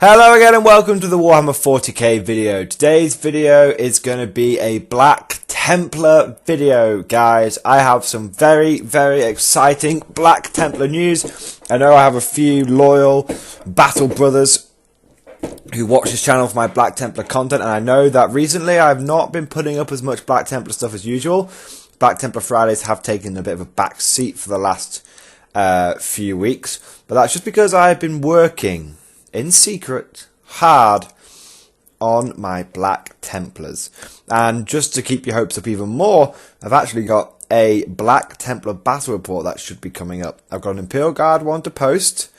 Hello again and welcome to the Warhammer 40k video. Today's video is going to be a Black Templar video, guys. I have some very exciting Black Templar news. I know I have a few loyal Battle Brothers who watch this channel for my Black Templar content, and I know that recently I have not been putting up as much Black Templar stuff as usual. Black Templar Fridays have taken a bit of a back seat for the last few weeks, but that's just because I've been working in secret, hard, on my Black Templars. And just to keep your hopes up even more, I've actually got a Black Templar battle report that should be coming up. I've got an Imperial Guard one to post,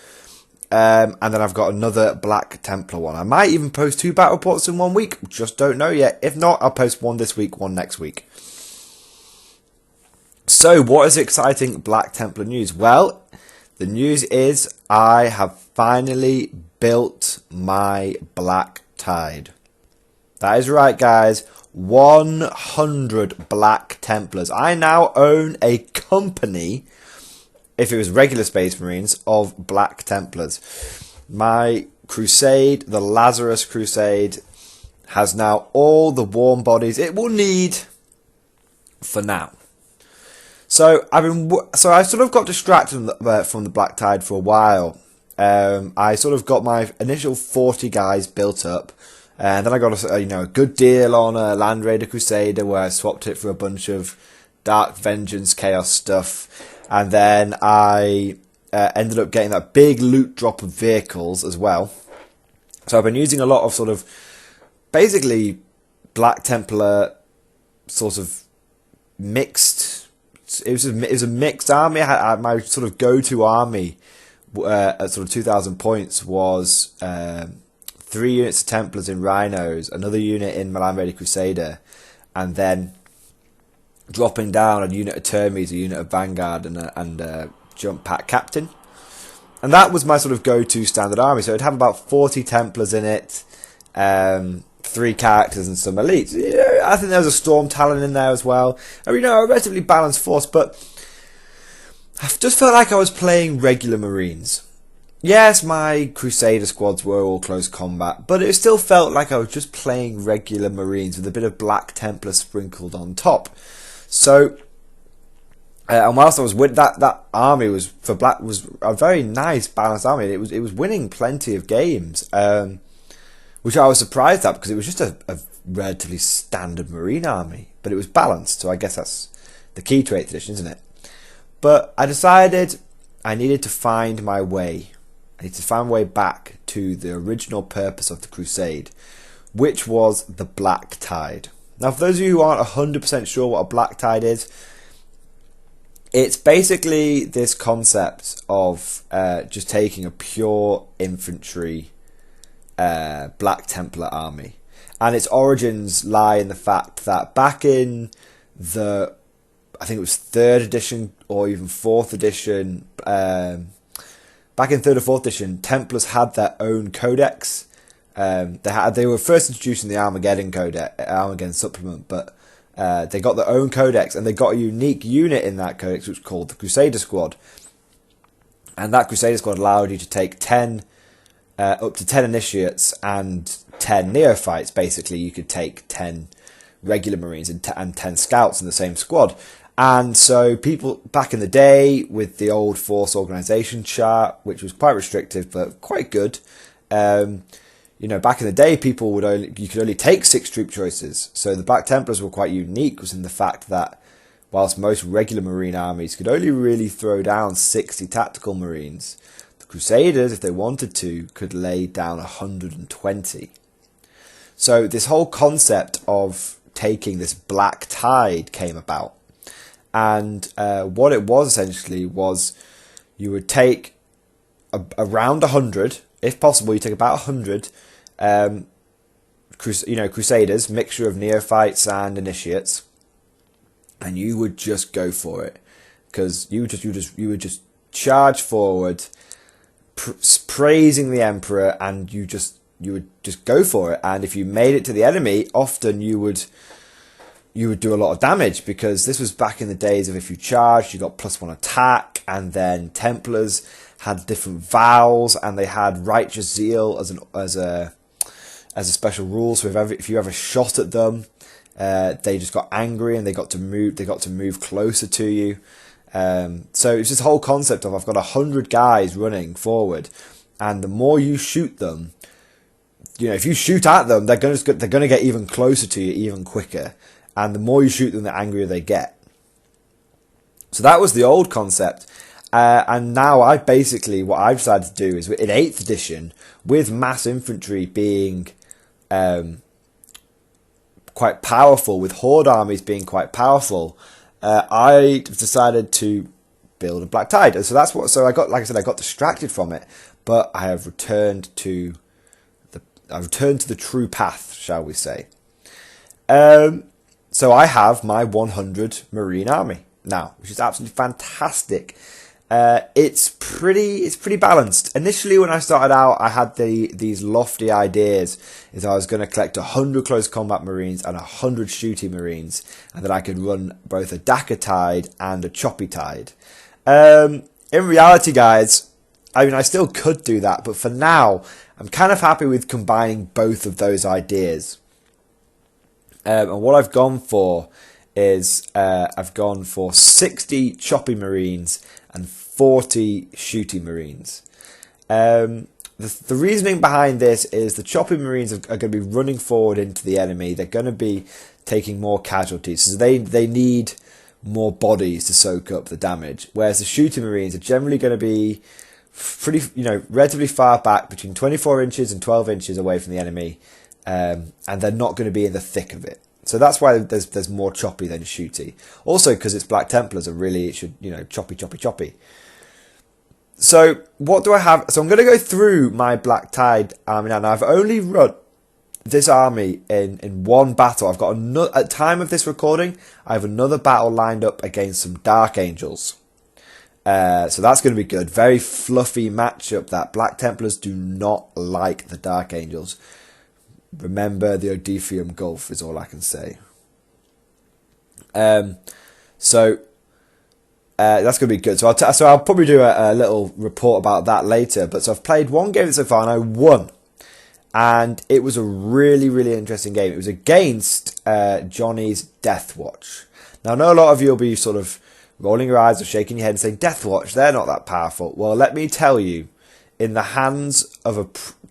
and then I've got another Black Templar one. I might even post 2 battle reports in 1 week, just don't know yet. If not, I'll post one this week, one next week. So, what is exciting Black Templar news? Well, the news is I have finally built my Black Tide. That is right, guys. 100 Black Templars. I now own a company, if it was regular Space Marines, of Black Templars. My crusade, the Lazarus Crusade, has now all the warm bodies it will need for now. So I sort of got distracted from the Black Tide for a while. I sort of got my initial 40 guys built up, and then I got a good deal on a Land Raider Crusader where I swapped it for a bunch of Dark Vengeance Chaos stuff, and then I ended up getting that big loot drop of vehicles as well. So I've been using a lot of sort of basically Black Templar sort of mixed. It was a mixed army. I had my sort of go-to army at sort of 2,000 points was 3 units of Templars in Rhinos, another unit in Land Raider Crusader, and then dropping down a unit of Termes, a unit of Vanguard, and a Jump Pack Captain. And that was my sort of go-to standard army. So it'd have about 40 Templars in it, 3 characters and some elites. I think there was a Storm Talon in there as well. A relatively balanced force, but I just felt like I was playing regular Marines. Yes, my Crusader squads were all close combat, but it still felt like I was just playing regular Marines with a bit of Black Templar sprinkled on top. So, and whilst I was with that army was a very nice balanced army. It was winning plenty of games, which I was surprised at because it was just a relatively standard Marine army, but it was balanced. So I guess that's the key to 8th edition, isn't it? But I decided I needed to find my way. I needed to find my way back to the original purpose of the Crusade, which was the Black Tide. Now, for those of you who aren't 100% sure what a Black Tide is, it's basically this concept of just taking a pure infantry Black Templar army. And its origins lie in the fact that back in the, I think it was 3rd edition or even 4th edition, back in 3rd or 4th edition, Templars had their own codex. They were first introduced in the Armageddon codex, Armageddon supplement, but they got their own codex, and they got a unique unit in that codex which was called the Crusader Squad. And that Crusader Squad allowed you to take up to 10 initiates and 10 neophytes. Basically, you could take 10 regular Marines and 10 scouts in the same squad. And so people back in the day with the old force organization chart, which was quite restrictive but quite good, back in the day you could only take 6 troop choices. So the Black Templars were quite unique, was in the fact that whilst most regular Marine armies could only really throw down 60 tactical Marines, the Crusaders, if they wanted to, could lay down 120. So this whole concept of taking this Black Tide came about. And what it was essentially was you would take around 100, if possible, you take about 100 Crusaders, mixture of neophytes and initiates, and you would just go for it, because you would just charge forward, praising the Emperor, and you would just go for it. And if you made it to the enemy, often you would do a lot of damage, because this was back in the days of if you charged, you got +1 attack, and then Templars had different vows, and they had righteous zeal as a special rule. So if you ever shot at them, they just got angry and they got to move closer to you. So it's this whole concept of I've got 100 guys running forward, and the more you shoot them, if you shoot at them, they're gonna get even closer to you even quicker, and the more you shoot them, the angrier they get. So that was the old concept, and now what I've decided to do is in 8th edition, with mass infantry being quite powerful, with horde armies being quite powerful, I decided to build a Black Tide. And so I got distracted from it, but I have returned to the true path, shall we say. So I have my 100 Marine army now, which is absolutely fantastic. It's pretty balanced. Initially, when I started out, I had these lofty ideas, is I was going to collect 100 close combat Marines and 100 shooty Marines, and that I could run both a Dakka Tide and a Choppy Tide. In reality, guys, I still could do that, but for now, I'm kind of happy with combining both of those ideas. And what I've gone for is I've gone for 60 Choppy Marines and 40 shooty Marines. The reasoning behind this is the Choppy Marines are going to be running forward into the enemy. They're going to be taking more casualties, so they need more bodies to soak up the damage. Whereas the shooty Marines are generally going to be pretty, relatively far back, between 24 inches and 12 inches away from the enemy, and they're not going to be in the thick of it. So that's why there's more choppy than shooty. Also, because it's Black Templars are really, choppy. So what do I have? So I'm going to go through my Black Tide army now. Now I've only run this army in one battle. I've got at time of this recording, I have another battle lined up against some Dark Angels. So that's going to be good. Very fluffy matchup. That Black Templars do not like the Dark Angels. Remember the Odiphium Gulf is all I can say. So that's going to be good. So I'll probably do a little report about that later. But so I've played one game so far and I won. And it was a really, really interesting game. It was against Johnny's Death Watch. Now I know a lot of you will be sort of rolling your eyes or shaking your head and saying, Death Watch, they're not that powerful. Well, let me tell you, in the hands of a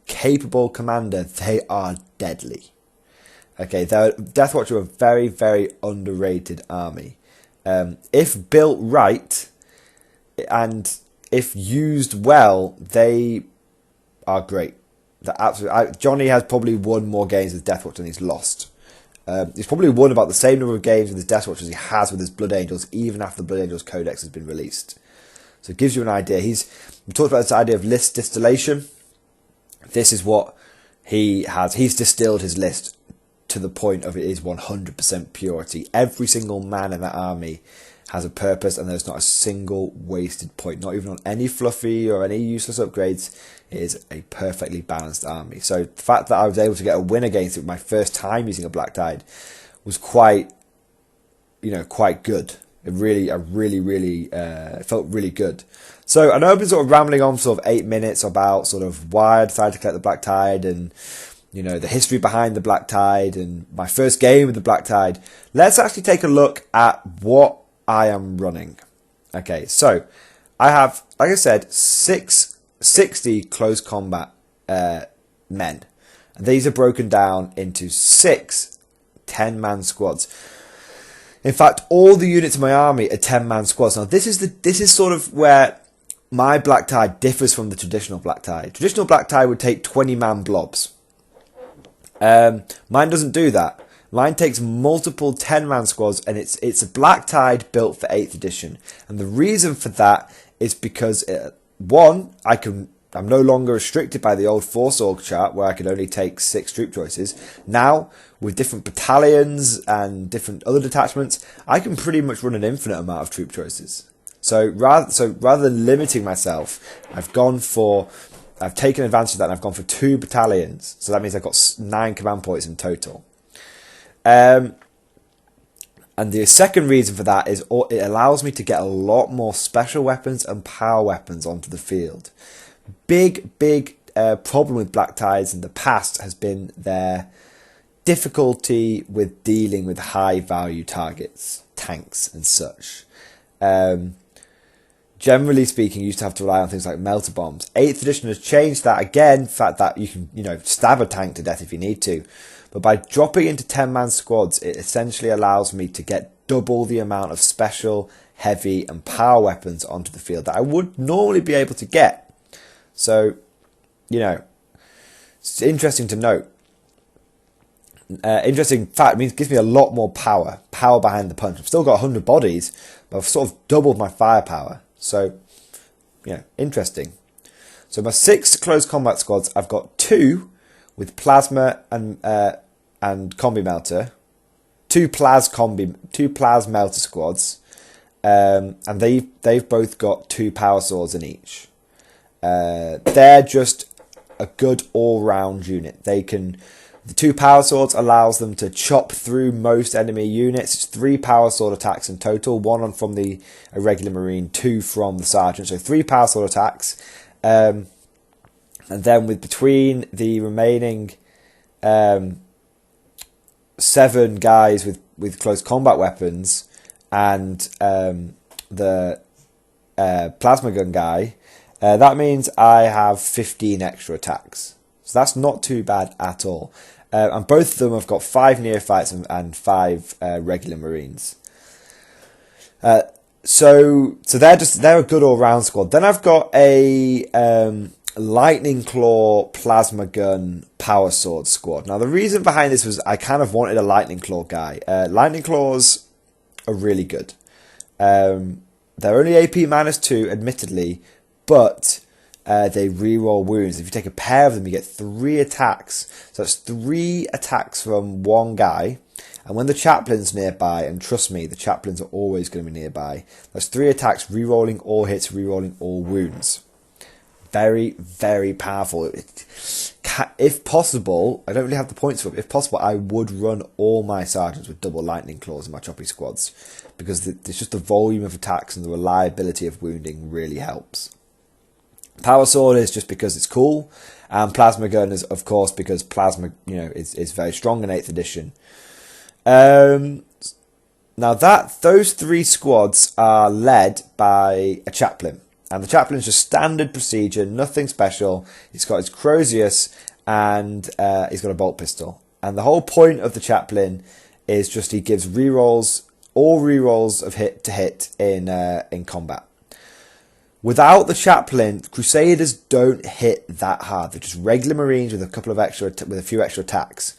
capable commander, they are deadly. Okay, Death Watch are a very, very underrated army. If built right and if used well, they are great. Johnny has probably won more games with Death Watch than he's lost. He's probably won about the same number of games with his Death Watch as he has with his Blood Angels, even after the Blood Angels Codex has been released. So it gives you an idea. We talked about this idea of list distillation. This is what he has. He's distilled his list to the point of it is 100% purity. Every single man in that army has a purpose, and there's not a single wasted point, not even on any fluffy or any useless upgrades. It is a perfectly balanced army. So the fact that I was able to get a win against it my first time using a Black Tide was quite good. It really felt really good. So I know I've been sort of rambling on for sort of 8 minutes about sort of why I decided to collect the Black Tide and, the history behind the Black Tide and my first game with the Black Tide. Let's actually take a look at what I am running. Okay, so I have, like I said, 60 close combat men. And these are broken down into 6 10-man squads. In fact, all the units of my army are 10-man squads. Now, this is sort of where my Black Tide differs from the traditional Black Tide. Traditional Black Tide would take 20-man blobs. Mine doesn't do that. Mine takes multiple 10-man squads, and it's a Black Tide built for 8th edition. And the reason for that is because, one, I'm no longer restricted by the old Force Org chart where I could only take 6 troop choices. Now, with different battalions and different other detachments, I can pretty much run an infinite amount of troop choices. So rather than limiting myself, I've taken advantage of that and I've gone for 2 battalions. So that means I've got 9 command points in total. And And the second reason for that is it allows me to get a lot more special weapons and power weapons onto the field. Big problem with black tides in the past has been their difficulty with dealing with high value targets, tanks and such. Generally speaking, you used to have to rely on things like melter bombs. 8th edition has changed that again, the fact that you can, stab a tank to death if you need to. But by dropping into 10-man squads, it essentially allows me to get double the amount of special, heavy and power weapons onto the field that I would normally be able to get. So, it's interesting to note. Interesting fact, it means it gives me a lot more power behind the punch. I've still got 100 bodies, but I've sort of doubled my firepower. So, interesting. So my 6 close combat squads, I've got 2 with plasma and combi melter, 2 plas melter squads, and they've both got 2 power swords in each. They're just a good all-round unit. The 2 power swords allows them to chop through most enemy units. It's 3 power sword attacks in total, 1 from the irregular marine, 2 from the sergeant. So 3 power sword attacks. And then between the remaining 7 guys with close combat weapons and the plasma gun guy, that means I have 15 extra attacks. So that's not too bad at all. And both of them have got 5 neophytes and 5 regular marines. So they're a good all-round squad. Then I've got a lightning claw plasma gun power sword squad. Now the reason behind this was I kind of wanted a lightning claw guy. Lightning claws are really good. They're only AP -2, admittedly, but they reroll wounds. If you take a pair of them, you get 3 attacks. So that's 3 attacks from one guy. And when the chaplain's nearby, and trust me, the chaplains are always going to be nearby, that's 3 attacks, rerolling all hits, rerolling all wounds. Very, very powerful. If possible, I don't really have the points for it, but if possible, I would run all my sergeants with double lightning claws in my choppy squads. Because it's just the volume of attacks and the reliability of wounding really helps. Power sword is just because it's cool, and plasma gun is, of course, because plasma, is very strong in 8th edition. Now those 3 squads are led by a chaplain, and the chaplain is just standard procedure, nothing special. He's got his Crozius and he's got a bolt pistol, and the whole point of the chaplain is just he gives all rerolls of hit to hit in combat. Without the chaplain, Crusaders don't hit that hard. They're just regular Marines with a few extra attacks.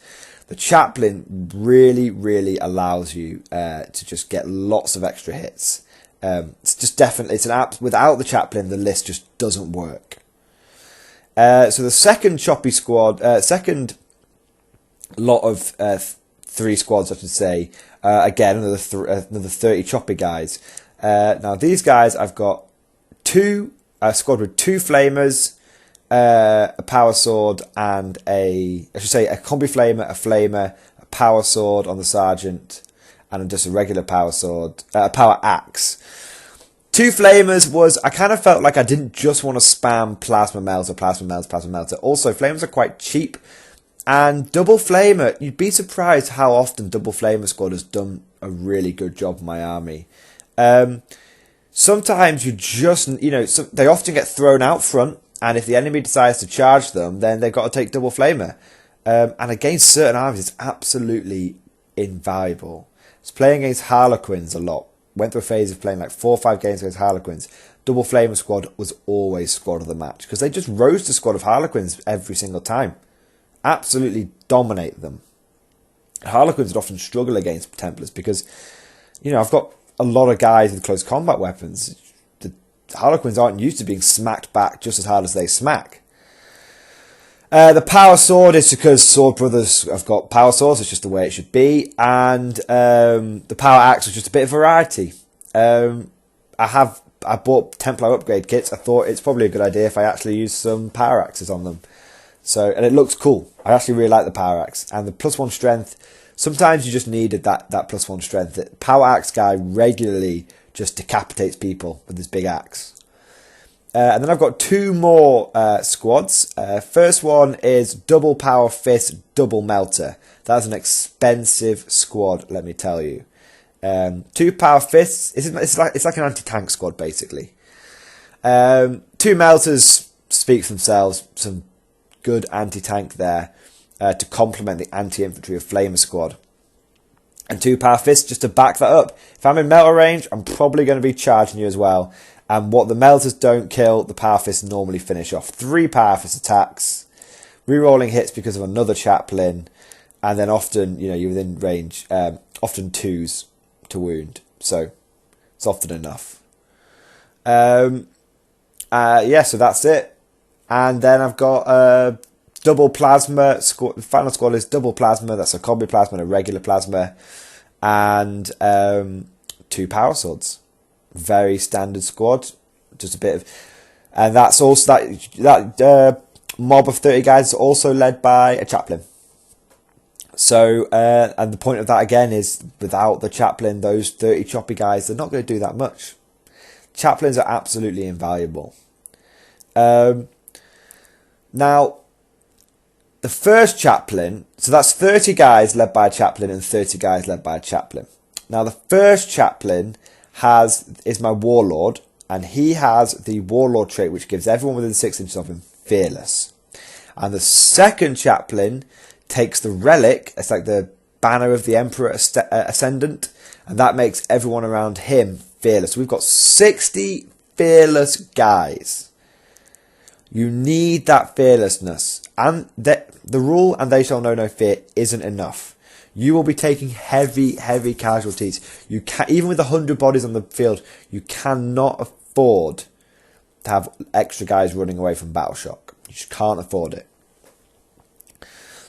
The chaplain really, really allows you to just get lots of extra hits. It's just definitely without the chaplain, the list just doesn't work. So the second choppy squad, second lot of 3 squads, I should say. Again, another 30 choppy guys. Now these guys, I've got a squad with 2 flamers, a power sword, and a combi flamer, a flamer, a power sword on the sergeant, and just a regular power sword, a power axe. 2 flamers was, I kind of felt like I didn't just want to spam plasma melter. Also, flamers are quite cheap, and double flamer, you'd be surprised how often double flamer squad has done a really good job in my army. Sometimes they often get thrown out front, and if the enemy decides to charge them, then they've got to take double flamer. And against certain armies, it's absolutely invaluable. I was playing against Harlequins a lot. Went through a phase of playing like 4 or 5 games against Harlequins. Double flamer squad was always squad of the match, because they just roast a squad of Harlequins every single time. Absolutely dominate them. Harlequins would often struggle against Templars because, I've got a lot of guys with close combat weapons. The Harlequins aren't used to being smacked back just as hard as they smack. The power sword is because Sword Brothers have got power swords. It's just the way it should be. And the power axe is just a bit of variety. I bought Templar upgrade kits. I thought it's probably a good idea if I actually use some power axes on them. And it looks cool. I actually really like the power axe. And the +1 strength Sometimes you just needed that +1 strength. The power axe guy regularly just decapitates people with his big axe. And then I've got 2 more squads. First one is double power fist, double melter. That's an expensive squad, let me tell you. 2 power fists. It's like an anti-tank squad basically. 2 melters speak for themselves. Some good anti-tank there to complement the anti-infantry of Flamer squad. And 2 power fists just to back that up. If I'm in melter range, I'm probably going to be charging you as well. And what the melters don't kill, the power fists normally finish off. 3 power fist attacks, rerolling hits because of another chaplain, and then often, you're within range, often 2s to wound. So it's often enough. So that's it. And then I've got double plasma squad. The final squad is double plasma. That's a combi plasma and a regular plasma, and 2 power swords. Very standard squad. Just a bit of, and that's also that mob of 30 guys is also led by a chaplain. So and the point of that again is, without the chaplain, those 30 choppy guys, they're not going to do that much. Chaplains are absolutely invaluable. Now, the first chaplain, so that's 30 guys led by a chaplain and 30 guys led by a chaplain. Now, the first chaplain is my warlord, and he has the warlord trait which gives everyone within 6 inches of him fearless. And the second chaplain takes the relic, it's like the banner of the Emperor Ascendant, and that makes everyone around him fearless. We've got 60 fearless guys. You need that fearlessness, and the rule "and they shall know no fear" isn't enough. You will be taking heavy casualties. You can, even with 100 bodies on the field, you cannot afford to have extra guys running away from battle shock. You just can't afford it.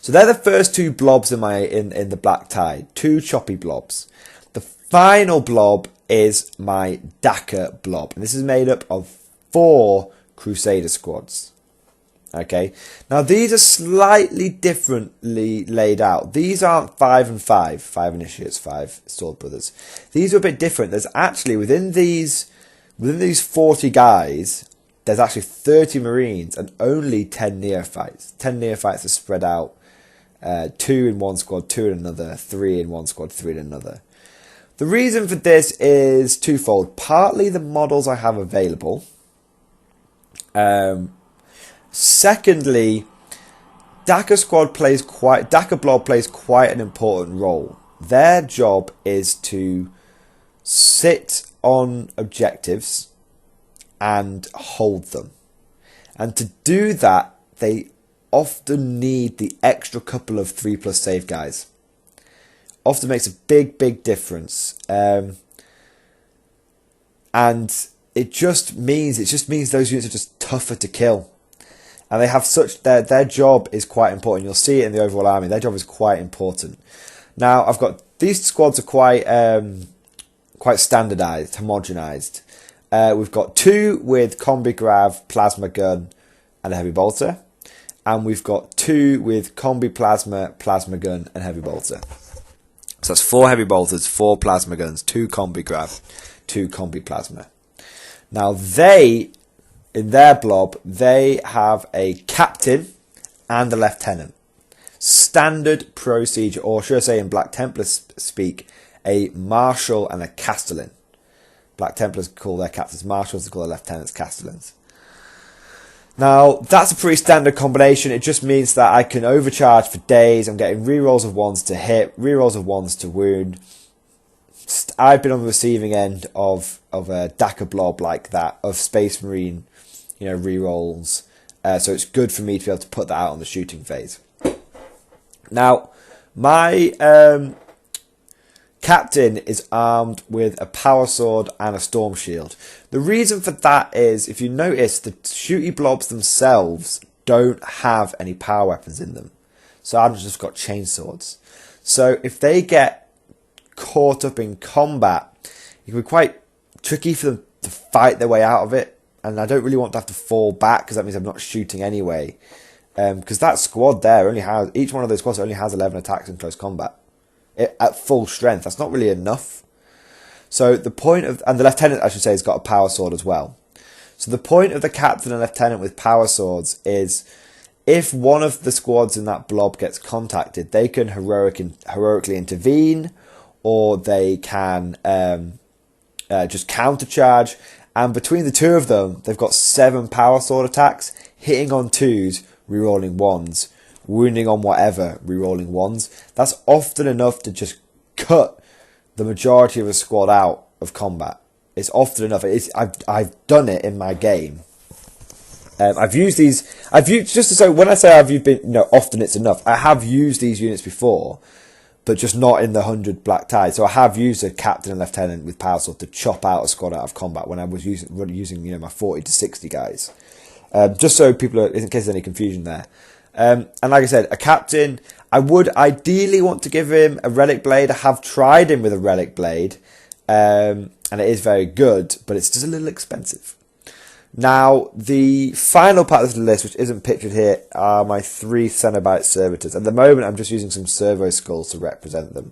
So they're the first 2 blobs in the Black Tide. 2 choppy blobs. The final blob is my Daka blob, and this is made up of 4 Crusader squads. Okay, now these are slightly differently laid out. These aren't 5 and 5 initiates, 5 sword brothers. These are a bit different. There's actually within these 40 guys, there's actually 30 marines and only 10 neophytes. 10 neophytes are spread out, 2 in one squad, 2 in another, 3 in one squad, 3 in another. The reason for this is twofold. Partly the models I have available. Secondly, Daka blob plays quite an important role. Their job is to sit on objectives and hold them. And to do that, they often need the extra couple of 3+ save guys. Often makes a big difference. And it just means those units are just tougher to kill. And they have their job is quite important. You'll see it in the overall army. Their job is quite important. Now, these squads are quite standardized, homogenized. We've got 2 with combi grav, plasma gun, and a heavy bolter, and we've got 2 with combi plasma, plasma gun, and heavy bolter. So that's 4 heavy bolters, 4 plasma guns, 2 combi grav, 2 combi plasma. Now in their blob, they have a captain and a lieutenant. Standard procedure, or should I say in Black Templar speak, a marshal and a castellan. Black Templars call their captains marshals, they call their lieutenants castellans. Now, that's a pretty standard combination. It just means that I can overcharge for days. I'm getting rerolls of 1s to hit, rerolls of 1s to wound. I've been on the receiving end of a Daka blob like that, of Space Marine, rerolls. So it's good for me to be able to put that out on the shooting phase. Now, my captain is armed with a power sword and a storm shield. The reason for that is, if you notice, the shooty blobs themselves don't have any power weapons in them. So I've just got chainswords. So if they get caught up in combat, it can be quite tricky for them to fight their way out of it. And I don't really want to have to fall back, because that means I'm not shooting anyway. Because that squad there each one of those squads only has 11 attacks in close combat. at full strength. That's not really enough. So the point of, and the lieutenant, I should say, has got a power sword as well. So the point of the captain and lieutenant with power swords is, if one of the squads in that blob gets contacted, they can heroically intervene, or they can just countercharge. And between the two of them, they've got 7 power sword attacks, hitting on 2s, rerolling 1s, wounding on whatever, rerolling 1s. That's often enough to just cut the majority of a squad out of combat. It's often enough. I've done it in my game. I've used just so when I say I've used, often it's enough. I have used these units before, but just not in the 100 Black Tide. So I have used a captain and lieutenant with power sword to chop out a squad out of combat when I was using my 40 to 60 guys. Just so people in case there's any confusion there. And like I said, a captain, I would ideally want to give him a relic blade. I have tried him with a relic blade, and it is very good, but it's just a little expensive. Now, the final part of the list, which isn't pictured here, are my 3 Cenobite servitors. At the moment, I'm just using some servo skulls to represent them.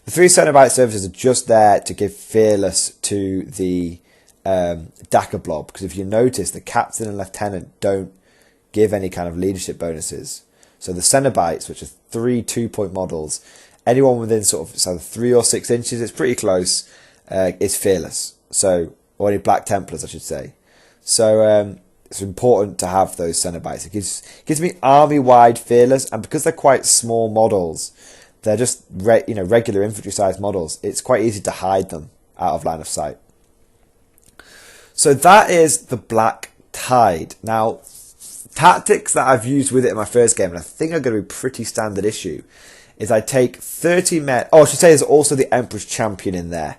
The 3 Cenobite servitors are just there to give fearless to the Dakka blob, because if you notice, the captain and lieutenant don't give any kind of leadership bonuses. So the Cenobites, which are 3 2-point models, anyone within sort of 3 or 6 inches, it's pretty close, is fearless. So, or any Black Templars, I should say. So it's important to have those Cenobites. It gives me army-wide fearless, and because they're quite small models, they're just regular infantry-sized models. It's quite easy to hide them out of line of sight. So that is the Black Tide. Now, tactics that I've used with it in my first game, and I think are going to be pretty standard issue, is I take 30 men. Oh, I should say there's also the Emperor's Champion in there.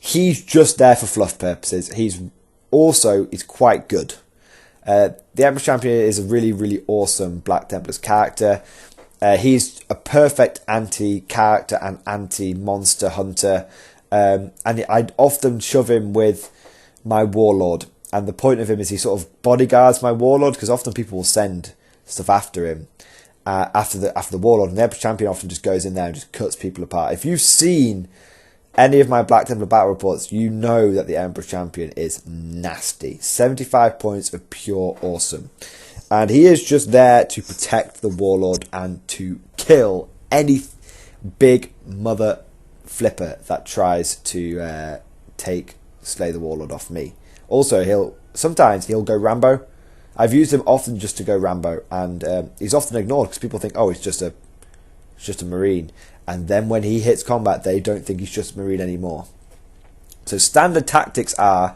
He's just there for fluff purposes. He's quite good. The Emperor's Champion is a really, really awesome Black Templars character. He's a perfect anti-character and anti-monster hunter. And I'd often shove him with my Warlord. And the point of him is he sort of bodyguards my Warlord, because often people will send stuff after him, after the Warlord. And the Emperor's Champion often just goes in there and just cuts people apart. If you've seen any of my Black Templar battle reports, you know that the Emperor's Champion is nasty. 75 points of pure awesome. And he is just there to protect the Warlord and to kill any big mother flipper that tries to slay the Warlord off me. Also, sometimes he'll go Rambo. I've used him often just to go Rambo, and he's often ignored because people think, oh, he's just a Marine. And then when he hits combat, they don't think he's just a Marine anymore. So standard tactics are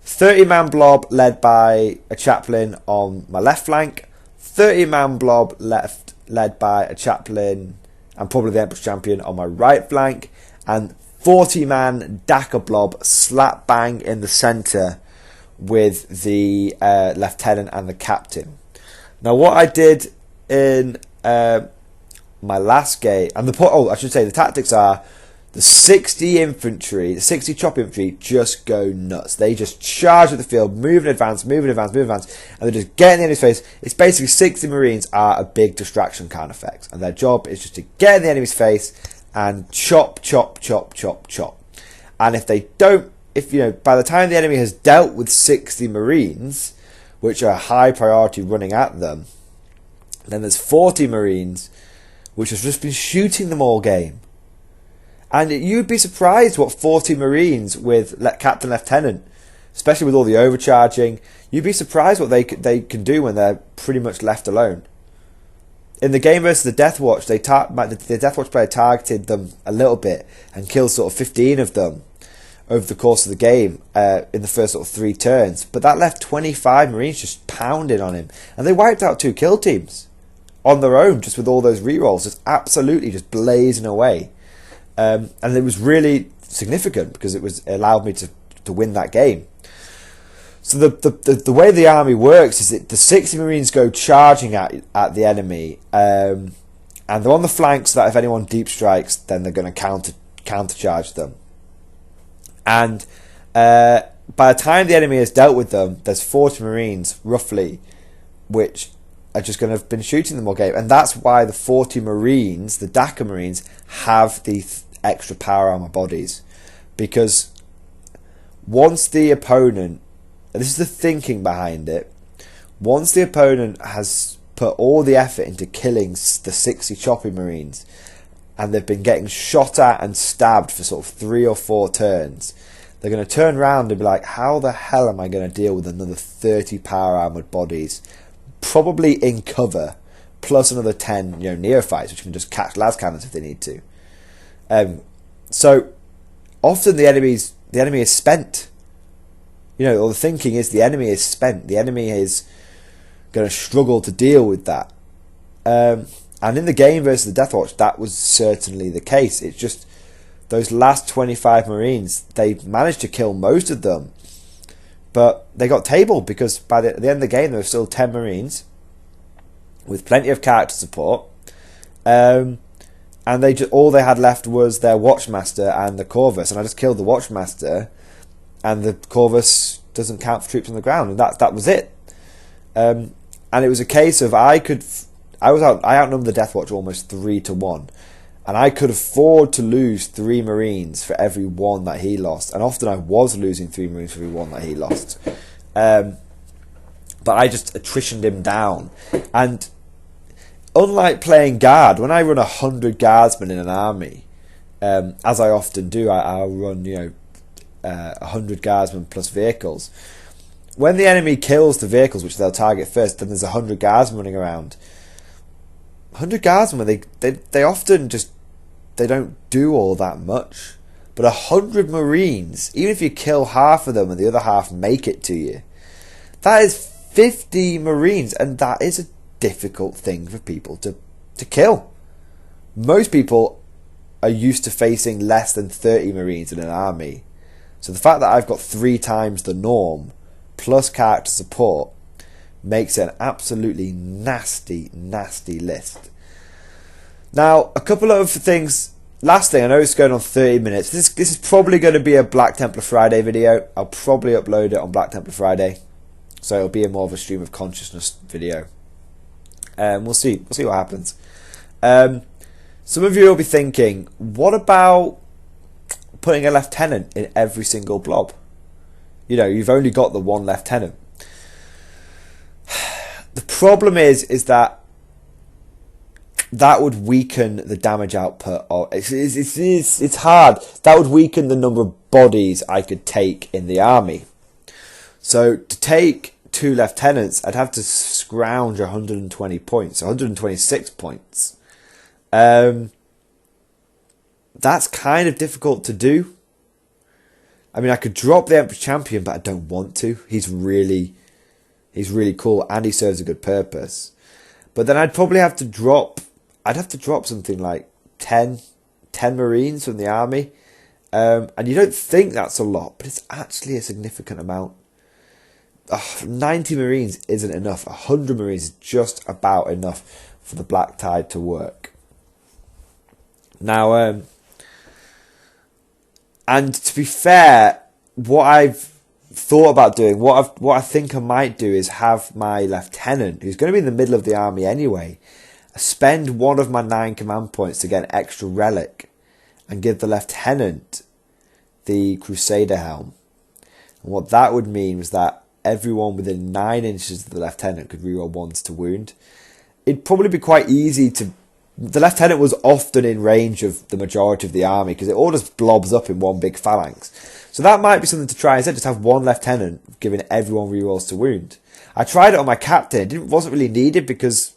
30-man blob led by a Chaplain on my left flank, 30-man blob led by a Chaplain and probably the Emperor's Champion on my right flank, and 40-man Dakka blob slap bang in the centre with the lieutenant and the captain. Now, what I did in my last game, and the tactics are the 60 infantry, the 60 chop infantry just go nuts. They just charge at the field, move in advance, and they just get in the enemy's face. It's basically 60 Marines are a big distraction kind of effect, and their job is just to get in the enemy's face and chop. And if they don't, by the time the enemy has dealt with 60 Marines, which are high priority running at them, then there's 40 Marines which has just been shooting them all game. And you'd be surprised what 40 Marines with Captain Lieutenant, especially with all the overcharging, you'd be surprised what they can do when they're pretty much left alone. In the game versus the Death Watch, the Death Watch player targeted them a little bit and killed sort of 15 of them over the course of the game in the first sort of 3 turns. But that left 25 Marines just pounding on him. And they wiped out 2 kill teams on their own, just with all those rerolls, just absolutely just blazing away. And it was really significant because it allowed me to win that game. So the way the army works is that the 60 Marines go charging at the enemy, and they're on the flank so that if anyone deep strikes, then they're going to countercharge them. And by the time the enemy has dealt with them, there's 40 Marines roughly, which are just going to have been shooting them all game. And that's why the 40 Marines, the Dakar Marines, have the extra power armor bodies. Because once the opponent, and this is the thinking behind it, once the opponent has put all the effort into killing the 60 choppy Marines, and they've been getting shot at and stabbed for sort of 3 or 4 turns, they're going to turn around and be like, how the hell am I going to deal with another 30 power armoured bodies, probably in cover, plus another 10 neophytes, which can just catch las cannons if they need to. So often the enemy is spent. Or the thinking is the enemy is spent. The enemy is going to struggle to deal with that. And in the game versus the Deathwatch, that was certainly the case. It's just those last 25 Marines, they managed to kill most of them, but they got tabled because by the end of the game there were still 10 Marines with plenty of character support, and all they had left was their Watchmaster and the Corvus, and I just killed the Watchmaster, and the Corvus doesn't count for troops on the ground, and that was it. And it was a case of I outnumbered the Deathwatch almost 3-1. And I could afford to lose 3 Marines for every 1 that he lost. And often I was losing 3 Marines for every 1 that he lost. But I just attritioned him down. And unlike playing guard, when I run 100 guardsmen in an army, as I often do, I'll run 100 guardsmen plus vehicles. When the enemy kills the vehicles, which they'll target first, then there's 100 guardsmen running around. 100 guardsmen, they often just, they don't do all that much. But 100 Marines, even if you kill half of them and the other half make it to you, that is 50 Marines, and that is a difficult thing for people to kill. Most people are used to facing less than 30 Marines in an army. So the fact that I've got 3 times the norm, plus character support, makes it an absolutely nasty, nasty list. Now, a couple of things. Last thing, I know it's going on 30 minutes. This is probably going to be a Black Templar Friday video. I'll probably upload it on Black Templar Friday, so it'll be a more of a stream of consciousness video. We'll see what happens. Some of you will be thinking, what about putting a lieutenant in every single blob? You've only got the 1 lieutenant. The problem is that would weaken the damage output. It's hard. That would weaken the number of bodies I could take in the army. So to take 2 lieutenants, I'd have to scrounge 120 points, 126 points. That's kind of difficult to do. I mean, I could drop the Emperor Champion, but I don't want to. He's really cool, and he serves a good purpose. But then I'd probably have to drop. I'd have to drop something like 10 Marines from the army, and you don't think that's a lot, but it's actually a significant amount. 90 Marines isn't enough. 100 Marines is just about enough for the Black Tide to work. Now, and to be fair, what I've thought about doing, what I think I might do, is have my lieutenant, who's going to be in the middle of the army anyway, spend 1 of my 9 command points to get an extra relic, and give the lieutenant the Crusader helm. And what that would mean was that everyone within 9 inches of the lieutenant could reroll 1s to wound. It'd probably be quite easy to. The lieutenant was often in range of the majority of the army because it all just blobs up in one big phalanx. So that might be something to try instead. Just have 1 lieutenant giving everyone rerolls to wound. I tried it on my captain. It wasn't really needed because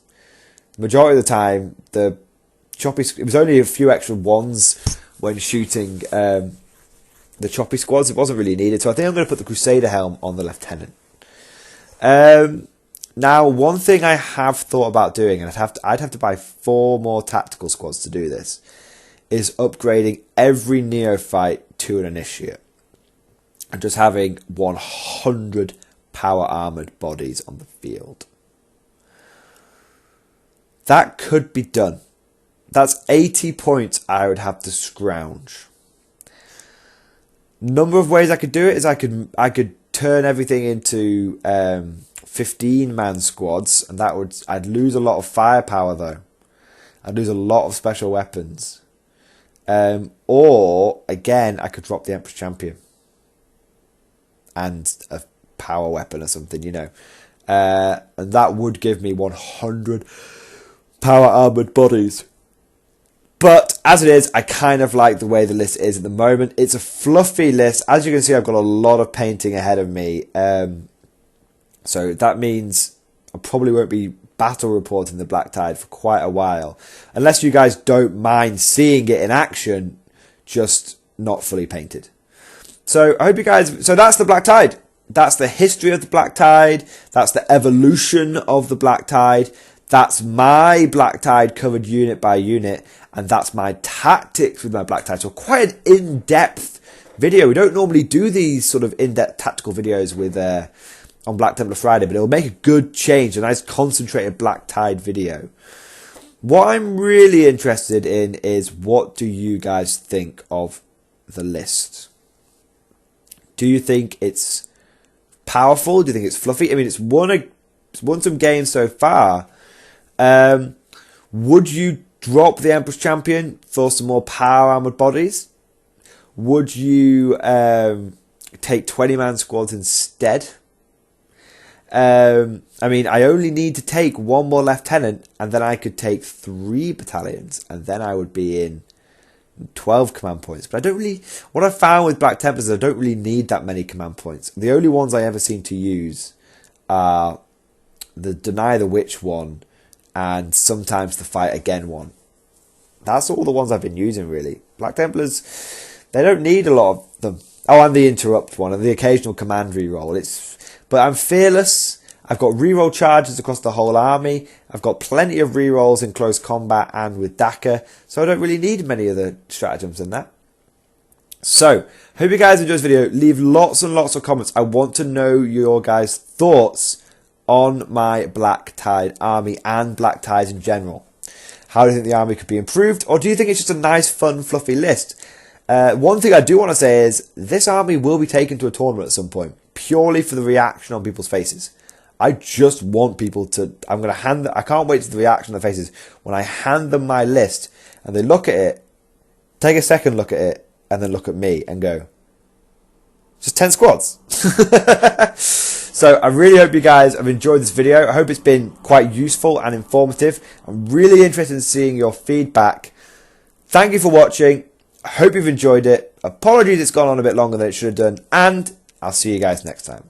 the majority of the time the choppy. It was only a few extra 1s when shooting the choppy squads. It wasn't really needed. So I think I'm going to put the Crusader helm on the lieutenant. Now, one thing I have thought about doing, and I'd have to buy 4 more tactical squads to do this, is upgrading every neophyte to an initiate. And just having 100 power armoured bodies on the field. That could be done. That's 80 points I would have to scrounge. Number of ways I could do it is I could turn everything into 15-man squads, and I'd lose a lot of firepower though. I'd lose a lot of special weapons. Or again, I could drop the Emperor's Champion and a power weapon or something, you know. And that would give me 100 power armored bodies. But as it is, I kind of like the way the list is at the moment. It's a fluffy list. As you can see, I've got a lot of painting ahead of me. So that means I probably won't be battle reporting the Black Tide for quite a while. Unless you guys don't mind seeing it in action, just not fully painted. So I hope you guys... So that's the Black Tide. That's the history of the Black Tide. That's the evolution of the Black Tide. That's my Black Tide covered unit by unit. And that's my tactics with my Black Tide. So quite an in-depth video. We don't normally do these sort of in-depth tactical videos with on Black Templar Friday, but it'll make a good change, a nice concentrated Black Tide video. What I'm really interested in is, what do you guys think of the list? Do you think it's powerful? Do you think it's fluffy? I mean, it's won some games so far. Would you drop the Emperor's Champion for some more power armored bodies? Would you take 20-man squads instead? I mean, I only need to take one more lieutenant, and then I could take 3 battalions, and then I would be in 12 command points. But I don't really... What I've found with Black Templars is I don't really need that many command points. The only ones I ever seem to use are the Deny the Witch one and sometimes the Fight Again one. That's all the ones I've been using, really. Black Templars, they don't need a lot of them. Oh, and the Interrupt one and the occasional command reroll. But I'm fearless. I've got reroll charges across the whole army. I've got plenty of rerolls in close combat and with Daka. So I don't really need many other stratagems than that. So, hope you guys enjoyed this video. Leave lots and lots of comments. I want to know your guys' thoughts on my Black Tide army and Black Tides in general. How do you think the army could be improved? Or do you think it's just a nice, fun, fluffy list? One thing I do want to say is this army will be taken to a tournament at some point, purely for the reaction on people's faces. I just want people to... I can't wait to the reaction on their faces when I hand them my list and they look at it, take a second look at it, and then look at me and go, just 10 squads. So I really hope you guys have enjoyed this video. I hope it's been quite useful and informative. I'm really interested in seeing your feedback. Thank you for watching. I hope you've enjoyed it. Apologies it's gone on a bit longer than it should have done. And I'll see you guys next time.